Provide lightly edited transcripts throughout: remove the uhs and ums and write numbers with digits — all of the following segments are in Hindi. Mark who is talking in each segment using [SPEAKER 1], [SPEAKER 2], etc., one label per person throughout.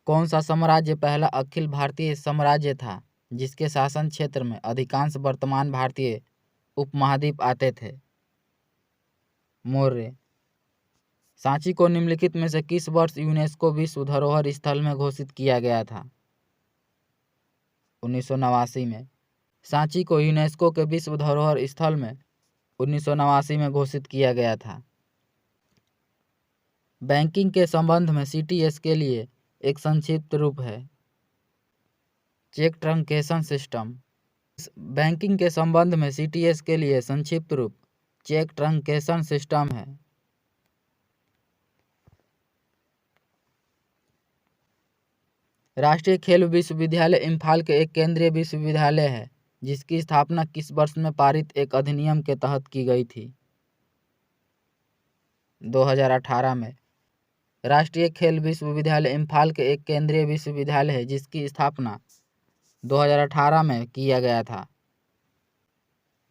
[SPEAKER 1] कौन सा साम्राज्य पहला अखिल भारतीय साम्राज्य था जिसके शासन क्षेत्र में अधिकांश वर्तमान भारतीय उपमहाद्वीप आते थे? मौर्य। सांची को निम्नलिखित में से किस वर्ष यूनेस्को विश्व धरोहर स्थल में घोषित किया गया था? 1989 में। सांची को यूनेस्को के विश्व धरोहर स्थल में 1989 में घोषित किया गया था। बैंकिंग के संबंध में सीटीएस के लिए एक संक्षिप्त रूप है? Cheque truncation system. बैंकिंग के संबंध में सीटीएस के लिए संक्षिप्त रूप चेक ट्रंकेशन सिस्टम है। राष्ट्रीय खेल विश्वविद्यालय इम्फाल के एक केंद्रीय विश्वविद्यालय है जिसकी स्थापना किस वर्ष में पारित एक अधिनियम के तहत की गई थी? 2018 में। राष्ट्रीय खेल विश्वविद्यालय इम्फाल के एक केंद्रीय विश्वविद्यालय है जिसकी स्थापना 2018 में किया गया था।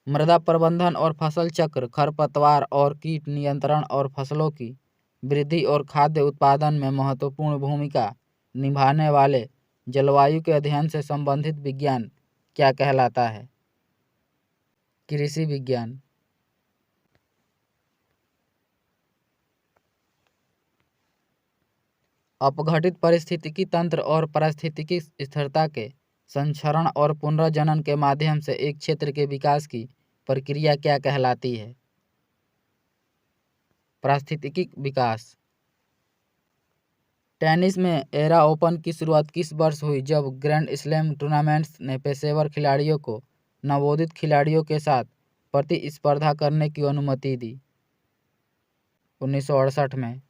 [SPEAKER 1] मृदा प्रबंधन और फसल चक्र, खरपतवार और कीट नियंत्रण और फसलों की वृद्धि और खाद्य उत्पादन में महत्वपूर्ण भूमिका निभाने वाले जलवायु के अध्ययन से संबंधित विज्ञान क्या कहलाता है? कृषि विज्ञान। अपघटित पारिस्थितिकी तंत्र और पारिस्थितिकी स्थिरता के संरक्षण और पुनर्जनन के माध्यम से एक क्षेत्र के विकास की प्रक्रिया क्या कहलाती है? पारिस्थितिकी विकास। टेनिस में एरा ओपन की शुरुआत किस वर्ष हुई जब ग्रैंड स्लैम टूर्नामेंट्स ने पेशेवर खिलाड़ियों को नवोदित खिलाड़ियों के साथ प्रतिस्पर्धा करने की अनुमति दी? 1968 में।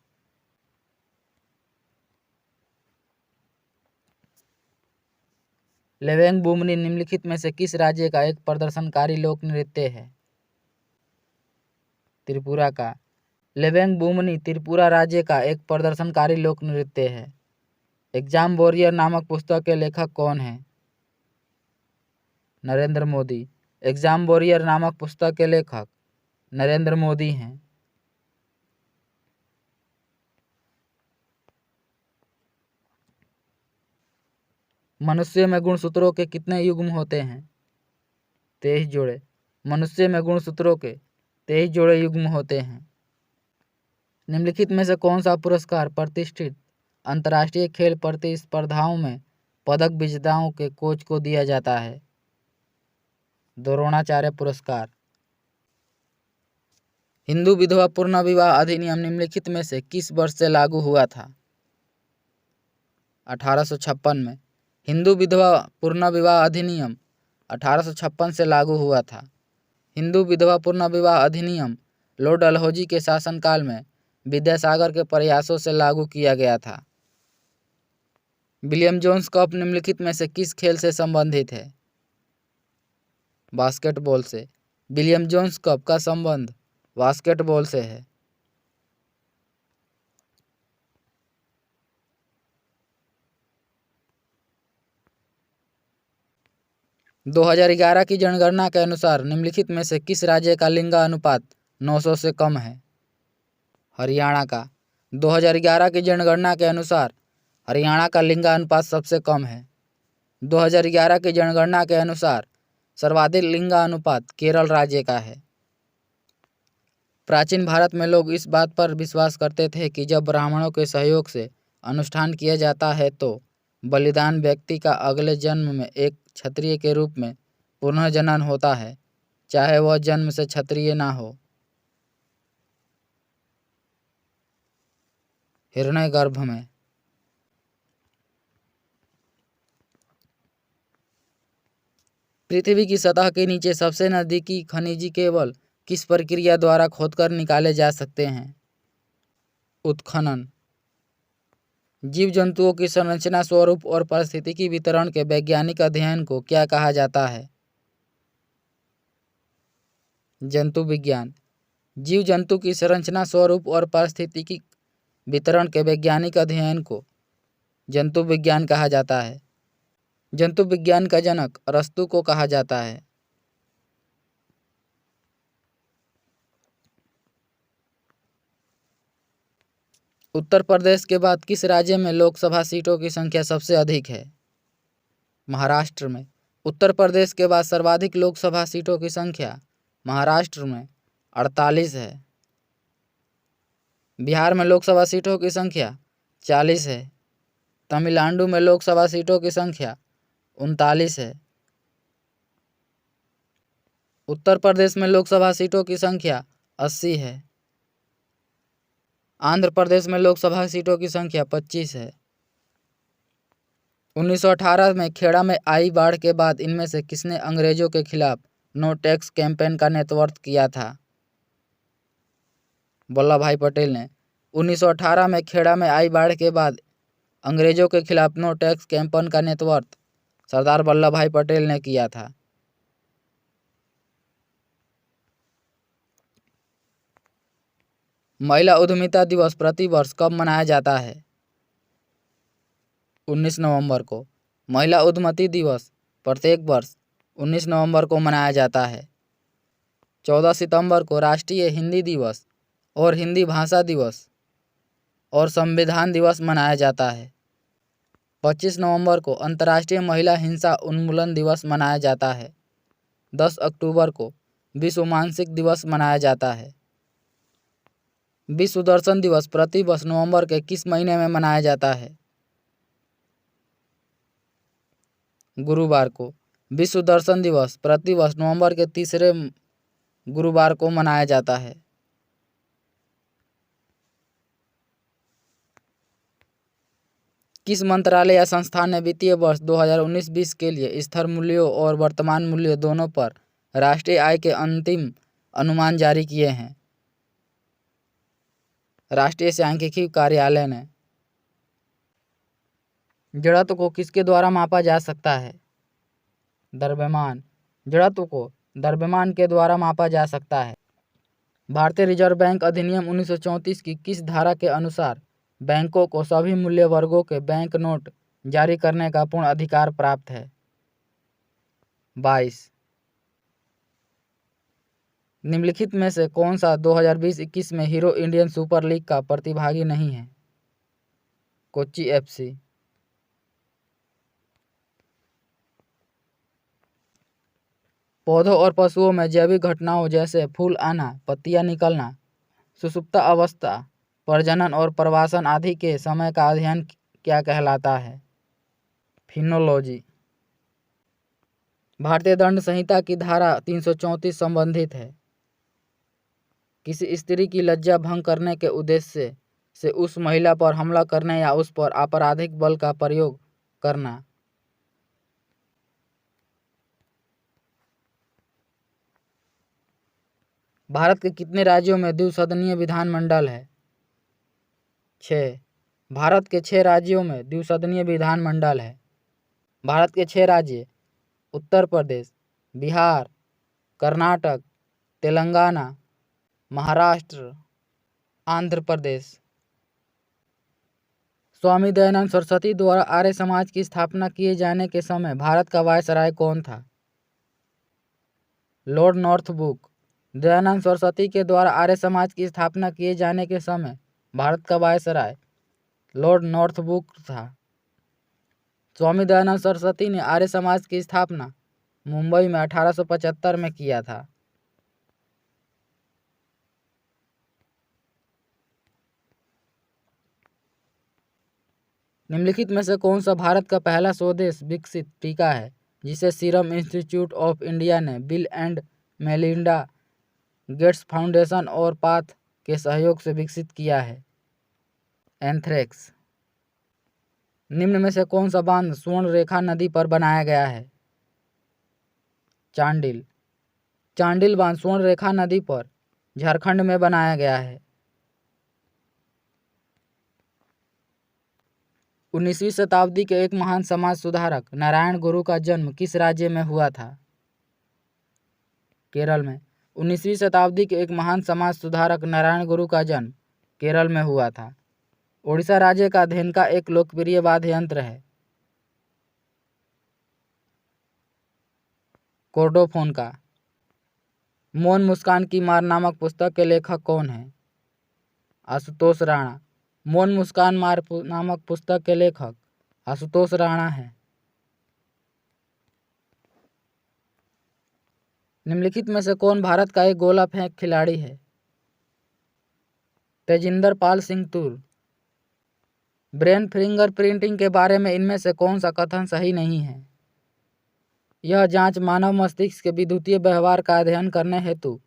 [SPEAKER 1] लेवेंग बुमनी निम्नलिखित में से किस राज्य का एक प्रदर्शनकारी लोक नृत्य है? त्रिपुरा का। लेवेंग बुमनी त्रिपुरा राज्य का एक प्रदर्शनकारी लोक नृत्य है। एग्जाम वॉरियर नामक पुस्तक के लेखक कौन है? नरेंद्र मोदी। एग्जाम वॉरियर नामक पुस्तक के लेखक नरेंद्र मोदी हैं। मनुष्य में गुणसूत्रों के कितने युग्म होते हैं? 23 जोड़े। मनुष्य में गुणसूत्रों के 23 जोड़े युग्म होते हैं। निम्नलिखित में से कौन सा पुरस्कार प्रतिष्ठित अंतर्राष्ट्रीय खेल प्रतिस्पर्धाओं में पदक विजेताओं के कोच को दिया जाता है? द्रोणाचार्य पुरस्कार। हिंदू विधवा पुनर्विवाह अधिनियम निम्नलिखित में से किस वर्ष से लागू हुआ था? 1856 में। हिंदू विधवा पुनर्विवाह अधिनियम 1856 से लागू हुआ था। हिंदू विधवा पुनर्विवाह अधिनियम लॉर्ड डलहौजी के शासनकाल में विद्यासागर के प्रयासों से लागू किया गया था। विलियम जोन्स कप निम्नलिखित में से किस खेल से संबंधित है? बास्केटबॉल से। विलियम जोन्स कप का संबंध बास्केटबॉल से है। 2011 की जनगणना के अनुसार निम्नलिखित में से किस राज्य का लिंगानुपात 900 से कम है? हरियाणा का। 2011 की जनगणना के अनुसार हरियाणा का लिंगानुपात सबसे कम है। 2011 की जनगणना के अनुसार सर्वाधिक लिंगानुपात केरल राज्य का है। प्राचीन भारत में लोग इस बात पर विश्वास करते थे कि जब ब्राह्मणों के सहयोग से अनुष्ठान किया जाता है तो बलिदान व्यक्ति का अगले जन्म में एक क्षत्रिय के रूप में पुनर्जनन होता है, चाहे वह जन्म से क्षत्रिय ना हो। हिरण्यगर्भ में। पृथ्वी की सतह के नीचे सबसे नजदीकी खनिज केवल किस प्रक्रिया द्वारा खोदकर निकाले जा सकते हैं? उत्खनन। जीव जंतुओं की संरचना, स्वरूप और पारिस्थितिकी वितरण के वैज्ञानिक अध्ययन को क्या कहा जाता है? जंतु विज्ञान। जीव जंतु की संरचना, स्वरूप और पारिस्थितिकी वितरण के वैज्ञानिक अध्ययन को जंतु विज्ञान कहा जाता है। जंतु विज्ञान का जनक अरस्तु को कहा जाता है। उत्तर प्रदेश के बाद किस राज्य में लोकसभा सीटों की संख्या सबसे अधिक है? महाराष्ट्र में। उत्तर प्रदेश के बाद सर्वाधिक लोकसभा सीटों की संख्या महाराष्ट्र में 48 है। बिहार में लोकसभा सीटों की संख्या 40 है। तमिलनाडु में लोकसभा सीटों की संख्या 39 है। उत्तर प्रदेश में लोकसभा सीटों की संख्या 80 है। आंध्र प्रदेश में लोकसभा सीटों की संख्या 25 है। 1918 में खेड़ा में आई बाढ़ के बाद इनमें से किसने अंग्रेजों के खिलाफ नो टैक्स कैंपेन का नेतृत्व किया था? वल्लभ भाई पटेल ने। 1918 में खेड़ा में आई बाढ़ के बाद अंग्रेजों के खिलाफ नो टैक्स कैंपेन का नेतृत्व सरदार वल्लभ भाई पटेल ने किया था। महिला उद्यमिता दिवस प्रतिवर्ष कब मनाया जाता है? 19 नवंबर को। महिला उद्यमिता दिवस प्रत्येक वर्ष 19 नवंबर को मनाया जाता है। 14 सितंबर को राष्ट्रीय हिंदी दिवस और हिंदी भाषा दिवस और संविधान दिवस मनाया जाता है। 25 नवंबर को अंतर्राष्ट्रीय महिला हिंसा उन्मूलन दिवस मनाया जाता है। 10 अक्टूबर को विश्व मानसिक दिवस मनाया जाता है। विश्व दर्शन दिवस प्रतिवर्ष नवंबर के किस महीने में मनाया जाता है? गुरुवार को। विश्व दर्शन दिवस प्रतिवर्ष नवंबर के तीसरे गुरुवार को मनाया जाता है। किस मंत्रालय या संस्थान ने वित्तीय वर्ष 2019-20 के लिए स्थिर मूल्यों और वर्तमान मूल्यों दोनों पर राष्ट्रीय आय के अंतिम अनुमान जारी किए हैं? राष्ट्रीय सांख्यिकी कार्यालय ने। जड़त्व को किसके द्वारा मापा जा सकता है? द्रव्यमान। जड़त्व को द्रव्यमान के द्वारा मापा जा सकता है। भारतीय रिजर्व बैंक अधिनियम 1934 की किस धारा के अनुसार बैंकों को सभी मूल्य वर्गों के बैंक नोट जारी करने का पूर्ण अधिकार प्राप्त है? 22। निम्नलिखित में से कौन सा 2020-21 में हीरो इंडियन सुपर लीग का प्रतिभागी नहीं है? कोच्चि एफसी। पौधों और पशुओं में जैविक घटनाओं जैसे फूल आना, पत्तियां निकलना, सुषुप्त अवस्था, प्रजनन और प्रवासन आदि के समय का अध्ययन क्या कहलाता है? फिनोलॉजी। भारतीय दंड संहिता की धारा 334 संबंधित है। किसी स्त्री की लज्जा भंग करने के उद्देश्य से उस महिला पर हमला करने या उस पर आपराधिक बल का प्रयोग करना। भारत के कितने राज्यों में द्विसदनीय विधानमंडल है? 6। भारत के 6 राज्यों में द्विसदनीय विधानमंडल है। भारत के 6 राज्य उत्तर प्रदेश, बिहार, कर्नाटक, तेलंगाना, महाराष्ट्र, आंध्र प्रदेश। स्वामी दयानंद सरस्वती द्वारा आर्य समाज की स्थापना किए जाने के समय भारत का वायसराय कौन था? Lord Northbrook. दयानंद सरस्वती के द्वारा आर्य समाज की स्थापना किए जाने के समय भारत का वायसराय लॉर्ड नॉर्थब्रुक था। स्वामी दयानंद सरस्वती ने आर्य समाज की स्थापना मुंबई में 1875 में किया था। निम्नलिखित में से कौन सा भारत का पहला स्वदेश विकसित टीका है जिसे सीरम इंस्टीट्यूट ऑफ इंडिया ने bill and Melinda Gates foundation और पाथ के सहयोग से विकसित किया है? एंथ्रेक्स। निम्न में से कौन सा बांध स्वर्ण रेखा नदी पर बनाया गया है? चांडिल। चांडिल बांध स्वर्ण रेखा नदी पर झारखंड में बनाया गया है। 19वीं शताब्दी के एक महान समाज सुधारक नारायण गुरु का जन्म किस राज्य में हुआ था? केरल में। 19वीं शताब्दी के एक महान समाज सुधारक नारायण गुरु का जन्म केरल में हुआ था। ओडिशा राज्य का धेनुका एक लोकप्रिय वाद्य यंत्र है। कॉर्डोफोन का। मौन मुस्कान की मार नामक पुस्तक के लेखक कौन है? आशुतोष राणा। मौन मुस्कान मार नामक पुस्तक के लेखक आशुतोष राणा हैं। निम्नलिखित में से कौन भारत का एक गोला फेंक खिलाड़ी है? तेजिंदर पाल सिंह तूर। ब्रेन फिंगरप्रिंटिंग के बारे में इनमें से कौन सा कथन सही नहीं है? यह जांच मानव मस्तिष्क के विद्युतीय व्यवहार का अध्ययन करने हेतु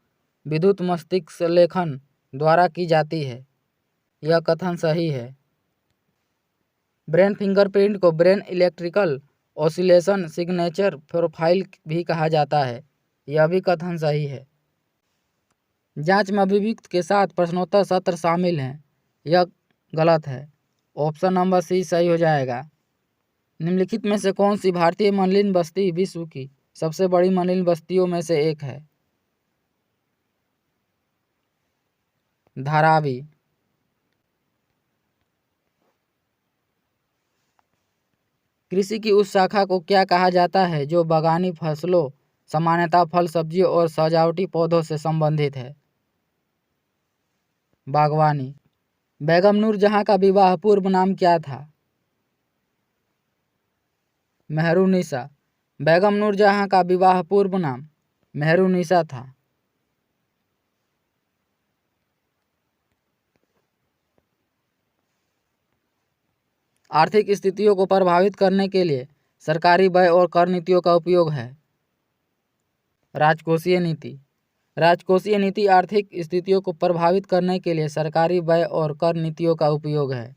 [SPEAKER 1] विद्युत मस्तिष्क लेखन द्वारा की जाती है। यह कथन सही है। ब्रेन फिंगरप्रिंट को brain electrical oscillation signature profile भी कहा जाता है। यह भी कथन सही है। जांच में अभियुक्त के साथ प्रश्नोत्तर सत्र शामिल हैं। यह गलत है। ऑप्शन नंबर सी सही हो जाएगा। निम्नलिखित में से कौन सी भारतीय मलिन बस्ती विश्व की सबसे बड़ी मलिन बस्तियों में से एक है? धारावी। कृषि की उस शाखा को क्या कहा जाता है जो बागानी फसलों, सामान्यतः फल, सब्जियों और सजावटी पौधों से संबंधित है? बागवानी। बेगम नूरजहां का विवाह पूर्व नाम क्या था? मेहरुन्निसा। बेगम नूरजहां का विवाह पूर्व नाम मेहरुन्निसा था। आर्थिक स्थितियों को प्रभावित करने के लिए सरकारी व्यय और कर नीतियों का उपयोग है। राजकोषीय नीति। राजकोषीय नीति आर्थिक स्थितियों को प्रभावित करने के लिए सरकारी व्यय और कर नीतियों का उपयोग है।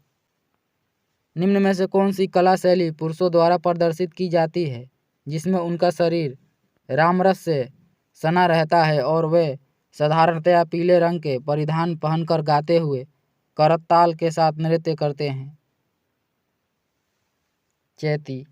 [SPEAKER 1] निम्न में से कौन सी कला शैली पुरुषों द्वारा प्रदर्शित की जाती है जिसमें उनका शरीर रामरस से सना रहता है और वे साधारणतया पीले रंग के परिधान पहनकर गाते हुए करताल के साथ नृत्य करते हैं? चैती।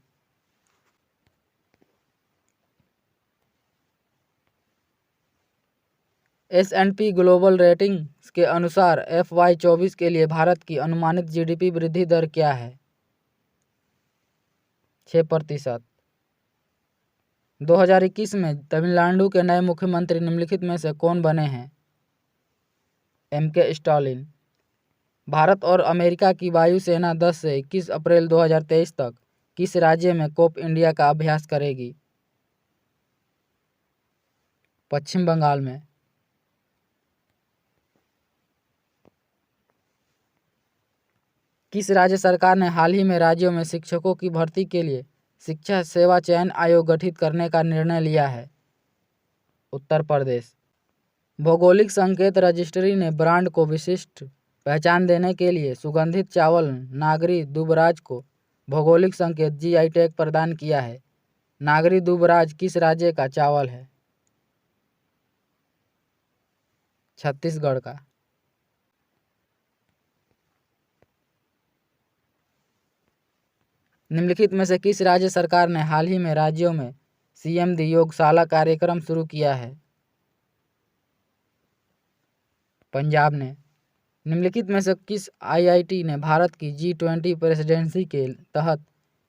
[SPEAKER 1] S&P ग्लोबल रेटिंग्स के अनुसार FY24 के लिए भारत की अनुमानित GDP वृद्धि दर क्या है? 6%। 2021 में तमिलनाडु के नए मुख्यमंत्री निम्नलिखित में से कौन बने हैं? MK Stalin. भारत और अमेरिका की वायुसेना 10 से 21 अप्रैल 2023 तक किस राज्य में कोप इंडिया का अभ्यास करेगी? पश्चिम बंगाल में। किस राज्य सरकार ने हाल ही में राज्यों में शिक्षकों की भर्ती के लिए शिक्षा सेवा चयन आयोग गठित करने का निर्णय लिया है? उत्तर प्रदेश। भौगोलिक संकेत रजिस्ट्री ने ब्रांड को विशिष्ट पहचान देने के लिए सुगंधित चावल नागरी दुबराज को भौगोलिक संकेत GI टैग प्रदान किया है। नागरी दुबराज किस राज्य का चावल है? छत्तीसगढ़ का। निम्नलिखित में से किस राज्य सरकार ने हाल ही में राज्यों में CMD योगशाला कार्यक्रम शुरू किया है? पंजाब ने। निम्नलिखित में से किस IIT ने भारत की G20 प्रेसिडेंसी के तहत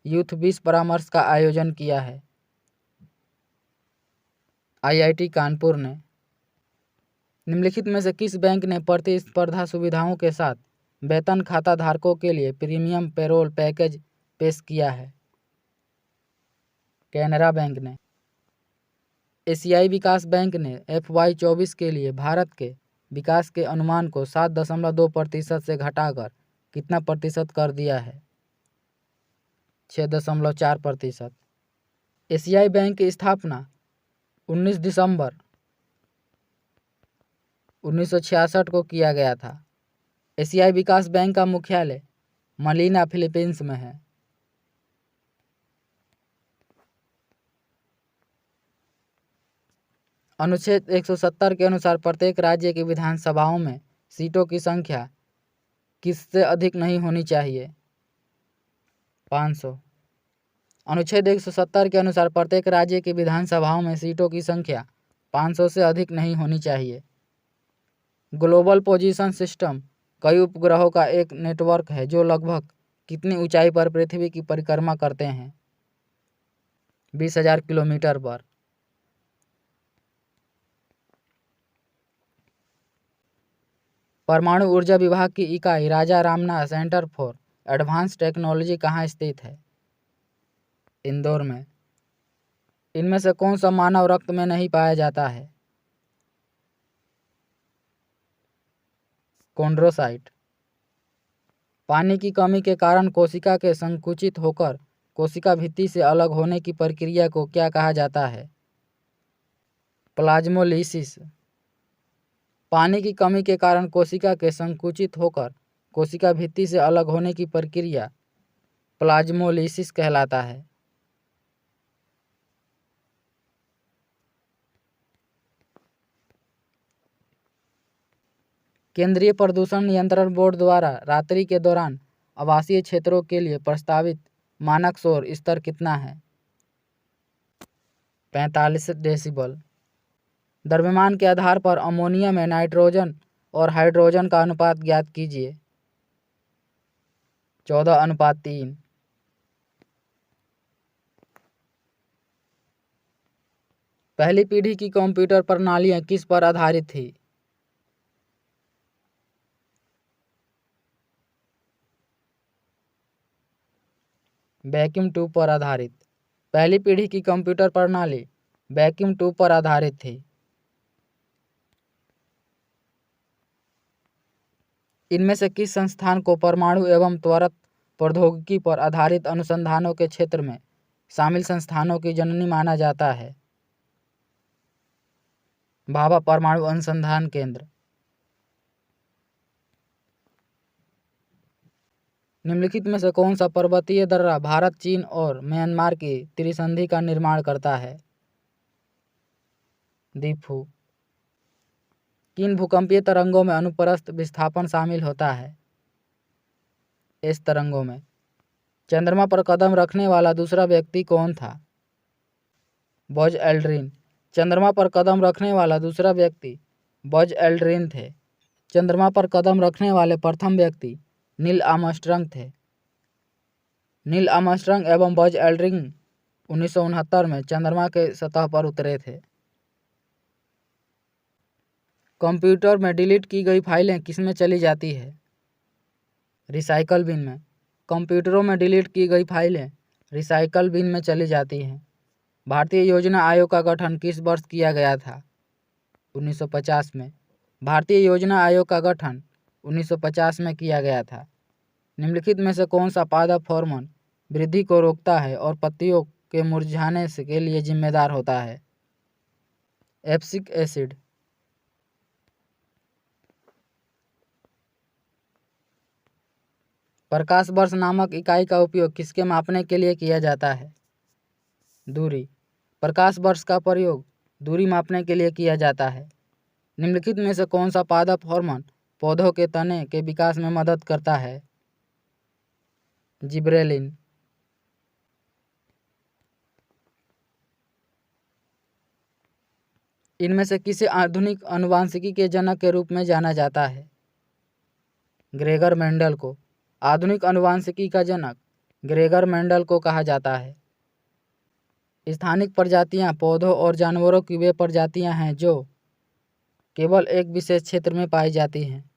[SPEAKER 1] यूथ 20 परामर्श का आयोजन किया है? IIT कानपुर ने। निम्नलिखित में से किस बैंक ने प्रतिस्पर्धा सुविधाओं के साथ वेतन खाता धारकों के लिए प्रीमियम पेरोल पैकेज पेश किया है? कैनरा बैंक ने। एशियाई विकास बैंक ने FY24 के लिए भारत के विकास के अनुमान को 7.2% से घटाकर कितना प्रतिशत कर दिया है? 6.4%। एशियाई बैंक की स्थापना 19 दिसंबर 1966 को किया गया था। एशियाई विकास बैंक का मुख्यालय मनीला, फिलीपींस में है। अनुच्छेद 170 के अनुसार प्रत्येक राज्य की विधानसभाओं में सीटों की संख्या किससे अधिक नहीं होनी चाहिए? 500। अनुच्छेद 170 के अनुसार प्रत्येक राज्य की विधानसभाओं में सीटों की संख्या 500 से अधिक नहीं होनी चाहिए। ग्लोबल पोजीशन सिस्टम कई उपग्रहों का एक नेटवर्क है जो लगभग कितनी ऊंचाई पर पृथ्वी की परिक्रमा करते हैं? 20,000 किलोमीटर पर। परमाणु ऊर्जा विभाग की इकाई Raja Ramnath centre for advance technology कहाँ स्थित है? इंदौर में। इनमें से कौन सा मानव रक्त में नहीं पाया जाता है? कॉन्ड्रोसाइट। पानी की कमी के कारण कोशिका के संकुचित होकर कोशिका भित्ति से अलग होने की प्रक्रिया को क्या कहा जाता है? प्लाज्मोलिसिस। पानी की कमी के कारण कोशिका के संकुचित होकर कोशिका भित्ति से अलग होने की प्रक्रिया प्लाज्मोलिसिस कहलाता है। केंद्रीय प्रदूषण नियंत्रण बोर्ड द्वारा रात्रि के दौरान आवासीय क्षेत्रों के लिए प्रस्तावित मानक शोर स्तर कितना है? 45 डेसिबल। द्रव्यमान के आधार पर अमोनिया में नाइट्रोजन और हाइड्रोजन का अनुपात ज्ञात कीजिए। 14:3। पहली पीढ़ी की कंप्यूटर प्रणालियां किस पर आधारित थी? वैक्यूम ट्यूब पर आधारित। पहली पीढ़ी की कंप्यूटर प्रणाली वैक्यूम ट्यूब पर आधारित थी। इनमें से किस संस्थान को परमाणु एवं त्वरित प्रौद्योगिकी पर आधारित अनुसंधानों के क्षेत्र में शामिल संस्थानों की जननी माना जाता है? भाभा परमाणु अनुसंधान केंद्र। निम्नलिखित में से कौन सा पर्वतीय दर्रा भारत, चीन और म्यांमार की त्रिसंधि का निर्माण करता है? दीफू। किन भूकंपीय तरंगों में अनुप्रस्थ विस्थापन शामिल होता है? एस तरंगों में। चंद्रमा पर कदम रखने वाला दूसरा व्यक्ति कौन था? Buzz Aldrin. चंद्रमा पर कदम रखने वाला दूसरा व्यक्ति बज एल्ड्रिन थे। चंद्रमा पर कदम रखने वाले प्रथम व्यक्ति नील आर्मस्ट्रांग थे। नील आर्मस्ट्रांग एवं बज एल्ड्रिन 1969 में चंद्रमा के सतह पर उतरे थे। कंप्यूटर में डिलीट की गई फाइलें किसमें चली जाती है? रिसाइकल बिन में। कंप्यूटरों में डिलीट की गई फाइलें रिसाइकल बिन में चली जाती हैं। भारतीय योजना आयोग का गठन किस वर्ष किया गया था? 1950 में। भारतीय योजना आयोग का गठन 1950 में किया गया था। निम्नलिखित में से कौन सा पादप हार्मोन वृद्धि को रोकता है और पत्तियों के मुरझाने के लिए जिम्मेदार होता है? Abscisic acid. प्रकाश वर्ष नामक इकाई का उपयोग किसके मापने के लिए किया जाता है? दूरी। प्रकाश वर्ष का प्रयोग दूरी मापने के लिए किया जाता है। निम्नलिखित में से कौन सा पादप हार्मोन पौधों के तने के विकास में मदद करता है? जिब्रेलिन। इनमें से किसे आधुनिक आनुवंशिकी के जनक के रूप में जाना जाता है? ग्रेगर मेंडल को। आधुनिक आनुवंशिकी का जनक ग्रेगर मेंडल को कहा जाता है। स्थानिक प्रजातियां पौधों और जानवरों की वे प्रजातियां हैं जो केवल एक विशेष क्षेत्र में पाई जाती हैं।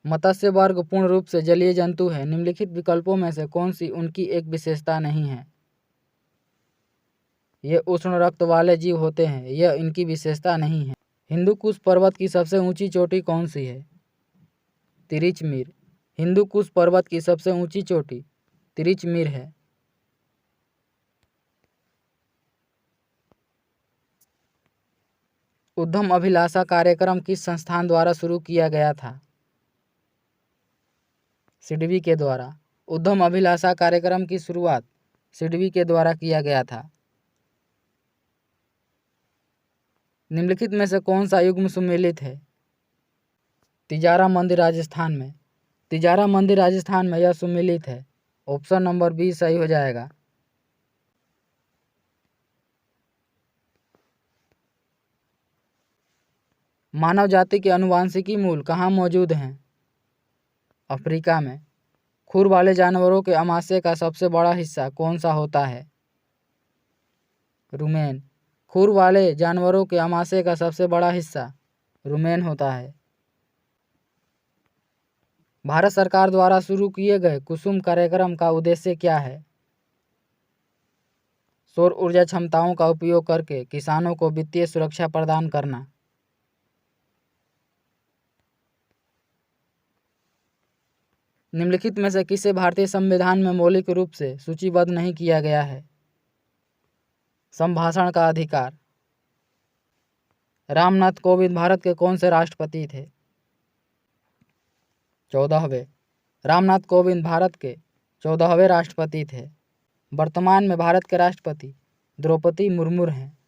[SPEAKER 1] मत्स्य वर्ग पूर्ण रूप से जलीय जंतु है। निम्नलिखित विकल्पों में से कौन सी उनकी एक विशेषता नहीं है? ये उष्ण रक्त वाले जीव होते हैं। यह इनकी विशेषता नहीं है। हिंदू कुश पर्वत की सबसे ऊंची चोटी कौन सी है? तिरिचमीर। हिंदू कुश पर्वत की सबसे ऊंची चोटी तिरिचमीर है। उद्यम अभिलाषा कार्यक्रम किस संस्थान द्वारा शुरू किया गया था? सिडबी के द्वारा। उद्यम अभिलाषा कार्यक्रम की शुरुआत सिडबी के द्वारा किया गया था। निम्नलिखित में से कौन सा युग्म सुमेलित है? तिजारा मंदिर राजस्थान में। तिजारा मंदिर राजस्थान में यह सुमेलित है। ऑप्शन नंबर बी सही हो जाएगा। मानव जाति के आनुवंशिकी मूल कहाँ मौजूद हैं? अफ्रीका में। खुर वाले जानवरों के आमाशय का सबसे बड़ा हिस्सा कौन सा होता है? रुमेन। खुर वाले जानवरों के आमाशय का सबसे बड़ा हिस्सा रुमेन होता है। भारत सरकार द्वारा शुरू किए गए कुसुम कार्यक्रम का उद्देश्य क्या है? सौर ऊर्जा क्षमताओं का उपयोग करके किसानों को वित्तीय सुरक्षा प्रदान करना। निम्नलिखित में से किसे भारतीय संविधान में मौलिक रूप से सूचीबद्ध नहीं किया गया है? संभाषण का अधिकार। रामनाथ कोविंद भारत के कौन से राष्ट्रपति थे? 14वें। रामनाथ कोविंद भारत के 14वें राष्ट्रपति थे। वर्तमान में भारत के राष्ट्रपति द्रौपदी मुर्मू हैं।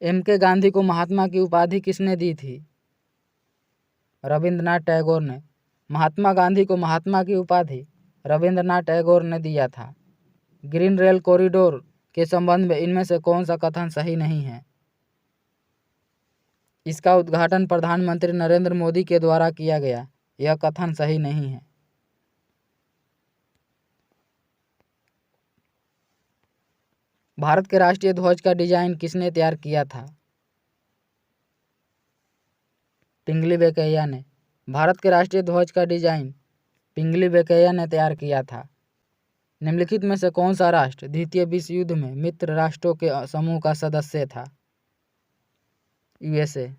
[SPEAKER 1] M.K. गांधी को महात्मा की उपाधि किसने दी थी? रविंद्रनाथ टैगोर ने। महात्मा गांधी को महात्मा की उपाधि रविंद्रनाथ टैगोर ने दिया था। ग्रीन रेल कॉरिडोर के संबंध में इनमें से कौन सा कथन सही नहीं है? इसका उद्घाटन प्रधानमंत्री नरेंद्र मोदी के द्वारा किया गया, यह कथन सही नहीं है। भारत के राष्ट्रीय ध्वज का डिजाइन किसने तैयार किया था? पिंगली वेंकैया ने। भारत के राष्ट्रीय ध्वज का डिजाइन पिंगली वेंकैया ने तैयार किया था। निम्नलिखित में से कौन सा राष्ट्र द्वितीय विश्व युद्ध में मित्र राष्ट्रों के समूह का सदस्य था? USA।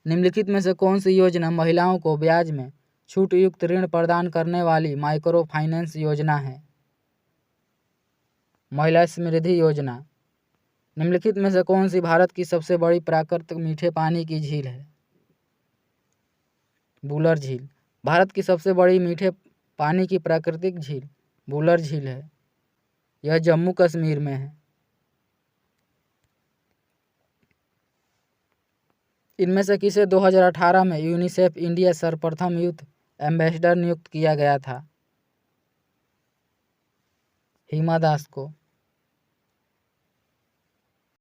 [SPEAKER 1] निम्नलिखित में से कौन सी योजना महिलाओं को ब्याज में छूट युक्त ऋण प्रदान करने वाली माइक्रो फाइनेंस योजना है? महिला समृद्धि योजना। निम्नलिखित में से कौन सी भारत की सबसे बड़ी प्राकृतिक मीठे पानी की झील है? वुलर झील। भारत की सबसे बड़ी मीठे पानी की प्राकृतिक झील वुलर झील है। यह जम्मू कश्मीर में है। इनमें से किसे 2018 में यूनिसेफ इंडिया सर्वप्रथम यूथ एम्बेसडर नियुक्त किया गया था? हिमा दास को।